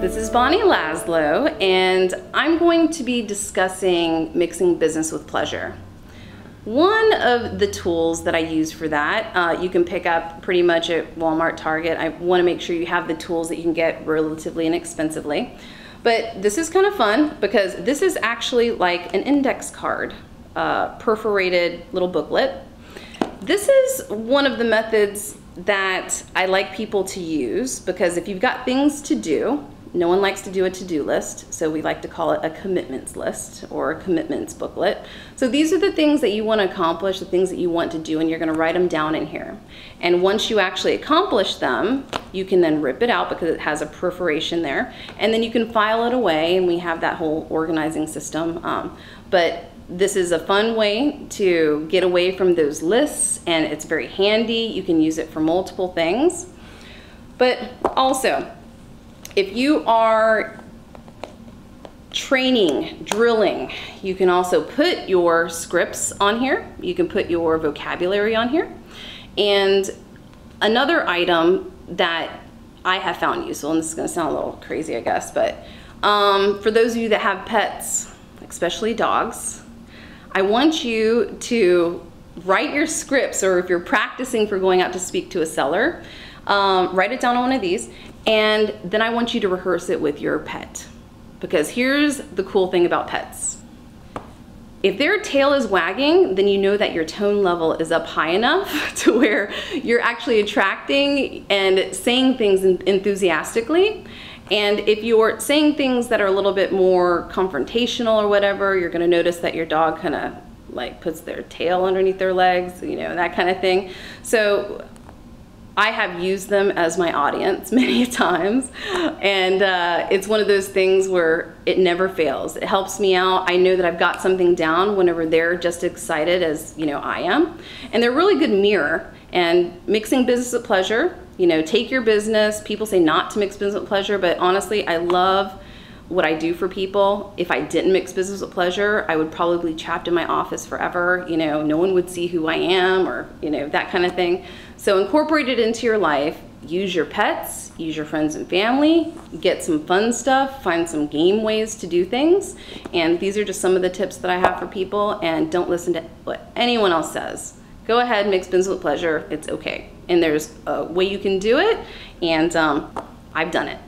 This is Bonnie Laslo, and I'm going to be discussing mixing business with pleasure. One of the tools that I use for that, you can pick up pretty much at Walmart, Target. I want to make sure you have the tools that you can get relatively inexpensively. But this is kind of fun because this is actually like an index card, perforated little booklet. This is one of the methods that I like people to use because if you've got things to do, no one likes to do a to-do list, so we like to call it a commitments list or a commitments booklet. So these are the things that you want to accomplish, the things that you want to do, and you're going to write them down in here. And once you actually accomplish them, you can then rip it out because it has a perforation there, and then you can file it away, and we have that whole organizing system. But this is a fun way to get away from those lists, and it's very handy. You can use it for multiple things. But also, if you are training, drilling, you can also put your scripts on here. You can put your vocabulary on here. And another item that I have found useful, and this is going to sound a little crazy, I guess, but for those of you that have pets, especially dogs, I want you to write your scripts, or if you're practicing for going out to speak to a seller, write it down on one of these, and then I want you to rehearse it with your pet. Because here's the cool thing about pets. If their tail is wagging, then you know that your tone level is up high enough to where you're actually attracting and saying things enthusiastically. And if you're saying things that are a little bit more confrontational or whatever, you're gonna notice that your dog kind of like puts their tail underneath their legs, you know, that kind of thing. So I have used them as my audience many times, and it's one of those things where it never fails. It helps me out. I know that I've got something down whenever they're just excited as, you know, I am. And they're a really good mirror. And mixing business with pleasure, you know, take your business. People say not to mix business with pleasure, but honestly, I love what I do for people. If I didn't mix business with pleasure, I would probably be trapped in my office forever. You know, no one would see who I am, or, you know, that kind of thing. So incorporate it into your life. Use your pets, use your friends and family, get some fun stuff, find some game ways to do things. And these are just some of the tips that I have for people, and don't listen to what anyone else says. Go ahead, mix business with pleasure. It's okay. And there's a way you can do it, and I've done it.